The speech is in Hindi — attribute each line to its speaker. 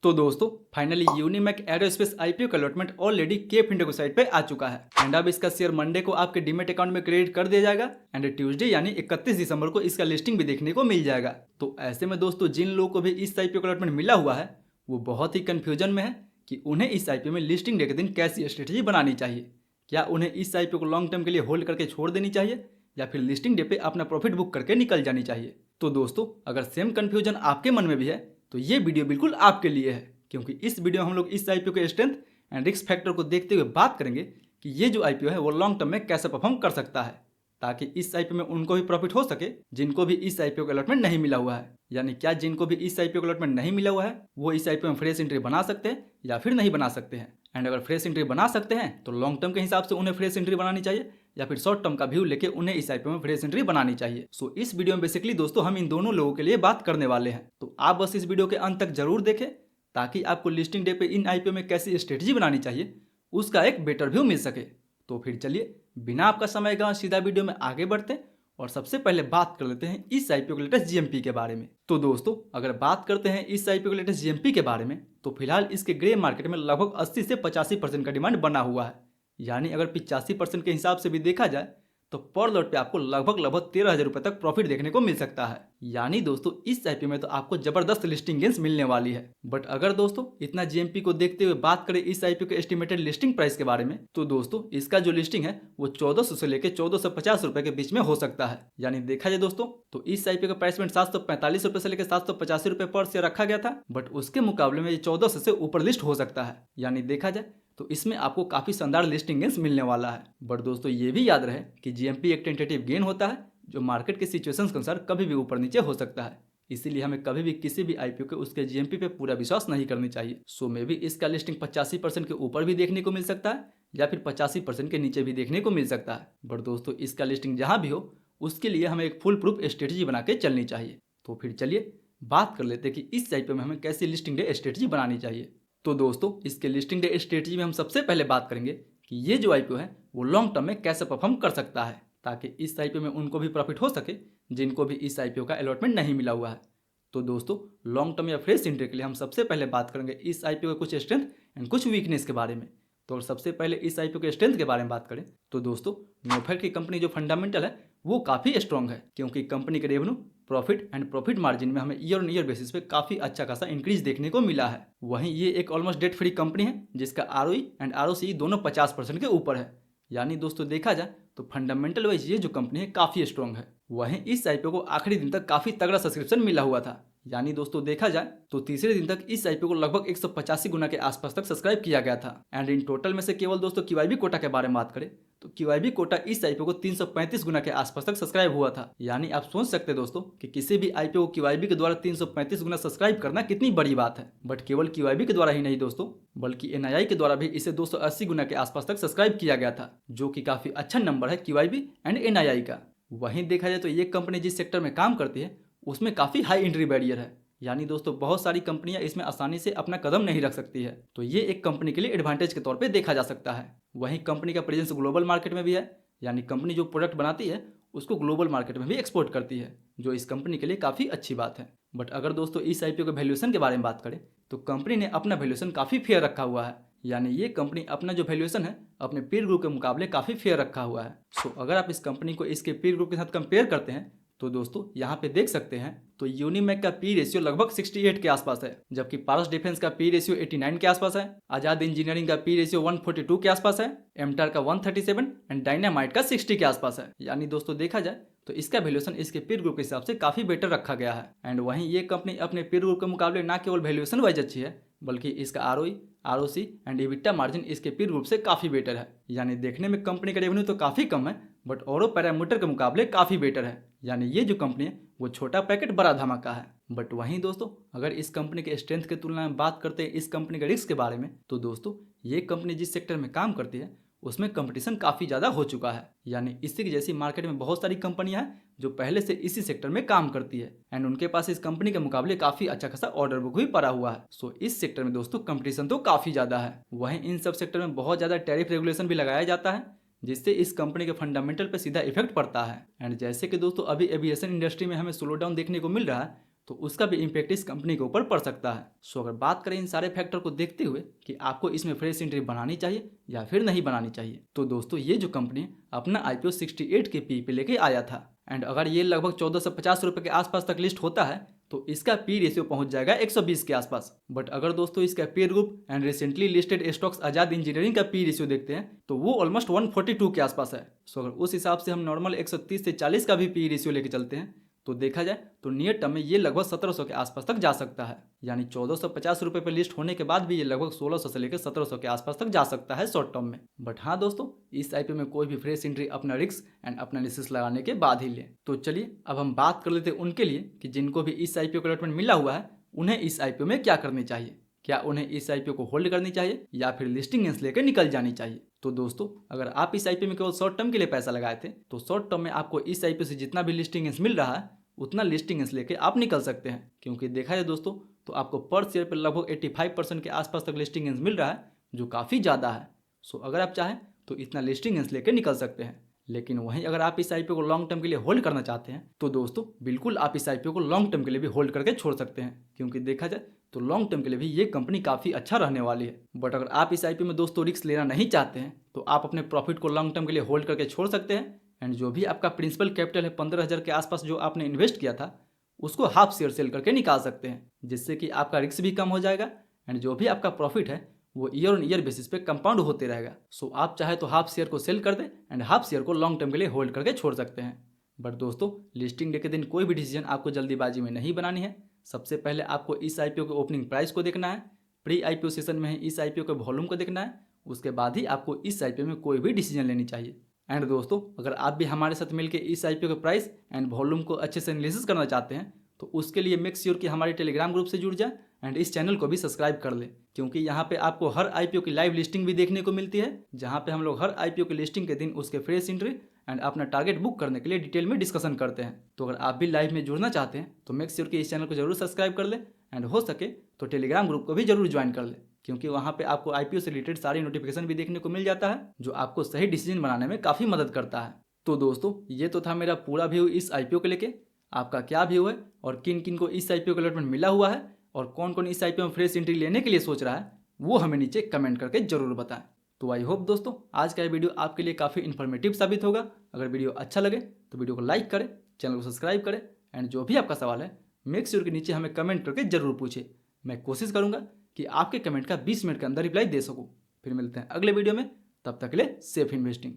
Speaker 1: तो दोस्तों फाइनली यूनिमैक एरोस्पेस आईपीओ का अलॉटमेंट ऑलरेडी केप इंडिया साइट पे आ चुका है एंड अब इसका शेयर मंडे को आपके डीमेट अकाउंट में क्रेडिट कर दिया जाएगा एंड ट्यूसडे यानी 31 दिसंबर को इसका लिस्टिंग भी देखने को मिल जाएगा। तो ऐसे में दोस्तों जिन लोगों को भी इस आईपीओ का अलॉटमेंट मिला हुआ है वो बहुत ही कंफ्यूजन में है कि उन्हें इस आईपीओ में लिस्टिंग डे के दिन कैसी स्ट्रेटेजी बनानी चाहिए। क्या उन्हें इस आईपीओ को लॉन्ग टर्म के लिए होल्ड करके छोड़ देनी चाहिए या फिर लिस्टिंग डे पे अपना प्रॉफिट बुक करके निकल जानी चाहिए। तो दोस्तों अगर सेम कंफ्यूजन आपके मन में भी है तो ये वीडियो बिल्कुल आपके लिए है, क्योंकि इस वीडियो में हम लोग इस आईपीओ के स्ट्रेंथ एंड रिस्क फैक्टर को देखते हुए बात करेंगे कि ये जो आईपीओ है वो लॉन्ग टर्म में कैसे परफॉर्म कर सकता है, ताकि इस आईपीओ में उनको भी प्रॉफिट हो सके जिनको भी इस आईपीओ का अलॉटमेंट नहीं मिला हुआ है। यानी क्या जिनको भी इस आईपीओ का अलॉटमेंट नहीं मिला हुआ है वो इस आईपीओ में फ्रेश एंट्री बना सकते हैं या फिर नहीं बना सकते हैं। एंड अगर फ्रेश एंट्री बना सकते हैं तो लॉन्ग टर्म के हिसाब से उन्हें फ्रेश एंट्री बनानी चाहिए या फिर शॉर्ट टर्म का व्यू लेके उन्हें इस आईपीओ में फ्रेश एंट्री बनानी चाहिए। सो इस वीडियो में बेसिकली दोस्तों हम इन दोनों लोगों के लिए बात करने वाले हैं, तो आप बस इस वीडियो के अंत तक जरूर देखें ताकि आपको लिस्टिंग डे पे इन आईपीओ में कैसी स्ट्रेटजी बनानी चाहिए उसका एक बेटर व्यू मिल सके। तो फिर चलिए बिना आपका समय गंवाए सीधा वीडियो में आगे बढ़ते हैं और सबसे पहले बात कर लेते हैं इस आईपीओ के लेटेस्ट जीएमपी के बारे में। तो दोस्तों अगर बात करते हैं इस आईपीओ के लेटेस्ट जीएमपी के बारे में तो फिलहाल इसके ग्रे मार्केट में लगभग 80 से 85% का डिमांड बना हुआ है। यानी अगर 85% के हिसाब से भी देखा जाए तो पर लॉट पे आपको लगभग 13,000 रुपए तक प्रॉफिट देखने को मिल सकता है। यानी दोस्तों इस आईपीओ में तो आपको जबरदस्त लिस्टिंग गेंस मिलने वाली है। बट अगर दोस्तों इतना जीएमपी को देखते हुए बात करें इस आईपीओ के एस्टिमेटेड लिस्टिंग प्राइस के बारे में तो दोस्तों इसका जो लिस्टिंग है वो 1400 से लेकर 1450 रुपए के बीच में हो सकता है। यानी देखा जाए दोस्तों तो इस आईपीओ का प्राइस पॉइंट 745 रुपए से लेकर 785 रुपए पर शेयर रखा गया था, बट उसके मुकाबले में ये 1400 से ऊपर लिस्ट हो सकता है। यानी देखा जाए तो इसमें आपको काफी शानदार लिस्टिंग गेंस मिलने वाला है। बट दोस्तों ये भी याद रहे कि जीएमपी एक टेंटेटिव गेन होता है जो मार्केट के सिचुएशंस के अनुसार कभी भी ऊपर नीचे हो सकता है, इसीलिए हमें कभी भी किसी भी आईपीओ के उसके जीएमपी पे पूरा विश्वास नहीं करनी चाहिए। सो में भी इसका लिस्टिंग 85% के ऊपर भी देखने को मिल सकता है या फिर 85% के नीचे भी देखने को मिल सकता है। बट दोस्तों इसका लिस्टिंग जहां भी हो उसके लिए हमें एक फुल प्रूफ स्ट्रेटेजी बना के चलनी चाहिए। तो फिर चलिए बात कर लेते हैं कि इस आईपीओ में हमें कैसी लिस्टिंग डे स्ट्रेटेजी बनानी चाहिए। तो दोस्तों इसके लिस्टिंग डे स्ट्रेटेजी में हम सबसे पहले बात करेंगे कि ये जो आईपीओ है वो लॉन्ग टर्म में कैसे परफॉर्म कर सकता है, ताकि इस आईपीओ में उनको भी प्रॉफिट हो सके जिनको भी इस आईपीओ का अलॉटमेंट नहीं मिला हुआ है। तो दोस्तों लॉन्ग टर्म या फ्रेश एंट्री के लिए हम सबसे पहले बात करेंगे इस आईपीओ के कुछ स्ट्रेंथ एंड कुछ वीकनेस के बारे में। तो सबसे पहले इस आईपीओ के स्ट्रेंथ के बारे में बात करें तो दोस्तों नोफेड की कंपनी जो फंडामेंटल है वो काफ़ी स्ट्रॉन्ग है, क्योंकि कंपनी के revenue profit and profit margin में हमें ईयर ऑन ईयर बेसिस पे काफ़ी अच्छा खासा इंक्रीज देखने को मिला है। वहीं ये एक ऑलमोस्ट डेट फ्री कंपनी है जिसका आरओई एंड आरओसी दोनों 50% के ऊपर है। यानी दोस्तों देखा जाए तो फंडामेंटल वाइज ये जो कंपनी है काफ़ी स्ट्रॉन्ग है। वहीं इस आईपीओ को आखिरी दिन तक काफ़ी तगड़ा सब्सक्रिप्शन मिला हुआ था। यानी दोस्तों देखा जाए तो तीसरे दिन तक इस आईपीओ को लगभग 185 गुना के आसपास तक सब्सक्राइब किया गया था। एंड इन टोटल में से केवल दोस्तों क्यूआईबी कोटा के बारे में बात करें तो क्यूआईबी कोटा इस आईपीओ को 335 गुना के आसपास तक सब्सक्राइब हुआ था। यानी आप सोच सकते हैं दोस्तों कि किसी भी आईपीओ को क्यूआईबी के द्वारा 335 गुना सब्सक्राइब करना कितनी बड़ी बात है। बट केवल क्यूआईबी के द्वारा ही नहीं दोस्तों बल्कि एनआईआई के द्वारा भी इसे 280 गुना के आसपास तक सब्सक्राइब किया गया था, जो कि काफी अच्छा नंबर है क्यूआईबी एंड एनआईआई का। वहीं देखा जाए तो ये कंपनी जिस सेक्टर में काम करती है उसमें काफी हाई एंट्री बैरियर है। यानी दोस्तों बहुत सारी कंपनियां इसमें आसानी से अपना कदम नहीं रख सकती है, तो ये एक कंपनी के लिए एडवांटेज के तौर पे देखा जा सकता है। वहीं कंपनी का प्रेजेंस ग्लोबल मार्केट में भी है, यानी कंपनी जो प्रोडक्ट बनाती है उसको ग्लोबल मार्केट में भी एक्सपोर्ट करती है, जो इस कंपनी के लिए काफ़ी अच्छी बात है। बट अगर दोस्तों इस आईपीओ के वैल्यूएशन के बारे में बात करें तो कंपनी ने अपना वैल्यूएशन काफ़ी फेयर रखा हुआ है। यानी ये कंपनी अपना जो वैल्यूएशन है अपने पीर ग्रुप के मुकाबले काफ़ी फेयर रखा हुआ है। सो अगर आप इस कंपनी को इसके पीर ग्रुप के साथ कंपेयर करते हैं तो दोस्तों यहाँ पे देख सकते हैं तो यूनिमैक का पी रेशियो लगभग 68 के आसपास है, जबकि पारस डिफेंस का पी रेशियो 89 के आसपास है, आजाद इंजीनियरिंग का पी रेशियो 142 के आसपास है, एमटार का 137 एंड डायनामाइट का 60 के आसपास है। यानी दोस्तों देखा जाए तो इसका वैल्यूएशन इसके पीर ग्रुप के हिसाब से काफी बेटर रखा गया है। एंड वहीं ये कंपनी अपने पीर ग्रुप के मुकाबले न केवल वैल्यूएशन वाइज अच्छी है बल्कि इसका ROE ROC and EBITDA margin इसके पीर ग्रुप से काफी बेटर है। यानी देखने में कंपनी का रेवेन्यू तो काफी कम है बट औरों पैरामीटर के मुकाबले काफी बेटर है। यानी ये जो कंपनी है वो छोटा पैकेट बड़ा धमाका है। बट वहीं दोस्तों अगर इस कंपनी के स्ट्रेंथ की तुलना में बात करते हैं इस कंपनी के रिस्क के बारे में तो दोस्तों ये कंपनी जिस सेक्टर में काम करती है उसमें कंपटीशन काफ़ी ज़्यादा हो चुका है। यानी इसी की जैसी मार्केट में बहुत सारी कंपनियां हैं जो पहले से इसी सेक्टर में काम करती है एंड उनके पास इस कंपनी के मुकाबले काफ़ी अच्छा खासा ऑर्डर बुक भी पड़ा हुआ है। सो इस सेक्टर में दोस्तों कंपटीशन तो काफ़ी ज़्यादा है। वहीं इन सब सेक्टर में बहुत ज़्यादा टैरिफ रेगुलेशन भी लगाया जाता है जिससे इस कंपनी के फंडामेंटल पे सीधा इफेक्ट पड़ता है। एंड जैसे कि दोस्तों अभी एविएशन इंडस्ट्री में हमें स्लो डाउन देखने को मिल रहा है तो उसका भी इम्पैक्ट इस कंपनी के ऊपर पड़ सकता है। सो अगर बात करें इन सारे फैक्टर को देखते हुए कि आपको इसमें फ्रेश एंट्री बनानी चाहिए या फिर नहीं बनानी चाहिए, तो दोस्तों ये जो कंपनी अपना IPO 68 के पी पे लेके आया था, एंड अगर ये लगभग 1450 रुपये के आसपास तक लिस्ट होता है तो इसका पी रेशियो पहुंच जाएगा 120 के आसपास। बट अगर दोस्तों इसका peer group and recently listed stocks Azad engineering का पी रेशियो देखते हैं तो वो ऑलमोस्ट 142 के आसपास है। सो अगर उस हिसाब से हम नॉर्मल 130 से 40 का भी पी रेशियो लेके चलते हैं तो देखा जाए तो नियर टर्म में ये लगभग 1700 के आसपास तक जा सकता है, यानी 1450 रुपये पर लिस्ट होने के बाद भी ये लगभग 1600 से लेकर 1700 के आसपास तक जा सकता है शॉर्ट टर्म में। बट हाँ दोस्तों, इस IPO में कोई भी फ्रेश एंट्री अपना रिस्क एंड अपना एनालिसिस लगाने के बाद ही ले। तो चलिए अब हम बात कर लेते हैं उनके लिए कि जिनको भी इस IPO का अलॉटमेंट मिला हुआ है उन्हें इस IPO में क्या करनी चाहिए। क्या उन्हें इस IPO को होल्ड करनी चाहिए या फिर लिस्टिंग गेंस लेकर निकल जानी चाहिए। तो दोस्तों अगर आप इस IPO में केवल शॉर्ट टर्म के लिए पैसा लगाए थे तो शॉर्ट टर्म में आपको इस IPO से जितना भी लिस्टिंग गेंस मिल रहा है उतना लिस्टिंग गेंस लेके आप निकल सकते हैं, क्योंकि देखा जाए दोस्तों तो आपको पर शेयर पर लगभग 85% के आसपास तक लिस्टिंग गेंस मिल रहा है, जो काफ़ी ज़्यादा है। सो अगर आप चाहें तो इतना लिस्टिंग गेंस लेके निकल सकते हैं। लेकिन वहीं अगर आप इस IPO को लॉन्ग टर्म के लिए होल्ड करना चाहते हैं तो दोस्तों बिल्कुल आप इस IPO को लॉन्ग टर्म के लिए भी होल्ड करके छोड़ सकते हैं, क्योंकि देखा जाए तो लॉन्ग टर्म के लिए भी ये कंपनी काफ़ी अच्छा रहने वाली है। बट अगर आप इस IPO में दोस्तों रिस्क लेना नहीं चाहते हैं तो आप अपने प्रॉफिट को लॉन्ग टर्म के लिए होल्ड करके छोड़ सकते हैं, एंड जो भी आपका प्रिंसिपल कैपिटल है 15,000 के आसपास जो आपने इन्वेस्ट किया था उसको हाफ शेयर सेल करके निकाल सकते हैं, जिससे कि आपका रिस्क भी कम हो जाएगा एंड जो भी आपका प्रॉफिट है वो ईयर ऑन ईयर बेसिस पे कंपाउंड होते रहेगा। सो आप चाहे तो हाफ शेयर को सेल कर दें एंड हाफ शेयर को लॉन्ग टर्म के लिए होल्ड करके छोड़ सकते हैं। बट दोस्तों लिस्टिंग डे के दिन कोई भी डिसीजन आपको जल्दीबाजी में नहीं बनानी है। सबसे पहले आपको इस IPO के ओपनिंग प्राइस को देखना है, प्री IPO सेशन में ही इस IPO के वॉल्यूम को देखना है, उसके बाद ही आपको इस IPO में कोई भी डिसीजन लेनी चाहिए। एंड दोस्तों अगर आप भी हमारे साथ मिलकर इस IPO के प्राइस एंड वॉल्यूम को अच्छे से एनालिसिस करना चाहते हैं तो उसके लिए मेक श्योर कि हमारे टेलीग्राम ग्रुप से जुड़ जाए एंड इस चैनल को भी सब्सक्राइब कर ले, क्योंकि यहाँ पे आपको हर IPO की लाइव लिस्टिंग भी देखने को मिलती है, जहाँ पे हम लोग हर IPO की लिस्टिंग के दिन उसके फ्रेश एंट्री एंड अपना टारगेट बुक करने के लिए डिटेल में डिस्कशन करते हैं। तो अगर आप भी लाइव में जुड़ना चाहते हैं तो मेक श्योर कि इस चैनल को जरूर सब्सक्राइब कर ले एंड हो सके तो टेलीग्राम ग्रुप को भी जरूर ज्वाइन कर ले, क्योंकि वहाँ पे आपको IPO से रिलेटेड सारी नोटिफिकेशन भी देखने को मिल जाता है, जो आपको सही डिसीजन बनाने में काफ़ी मदद करता है। तो दोस्तों ये तो था मेरा पूरा व्यू इस IPO को लेके। आपका क्या व्यू है और किन किन को इस IPO का अलॉटमेंट मिला हुआ है और कौन कौन इस IPO में फ्रेश एंट्री लेने के लिए सोच रहा है वो हमें नीचे कमेंट करके जरूर बताएं। तो आई होप दोस्तों आज का ये वीडियो आपके लिए काफ़ी इन्फॉर्मेटिव साबित होगा। अगर वीडियो अच्छा लगे तो वीडियो को लाइक करें, चैनल को सब्सक्राइब करें एंड जो भी आपका सवाल है मेक श्योर के नीचे हमें कमेंट करके जरूर पूछे। मैं कोशिश करूँगा कि आपके कमेंट का 20 मिनट के अंदर रिप्लाई दे सकूँ। फिर मिलते हैं अगले वीडियो में, तब तक के लिए सेफ इन्वेस्टिंग।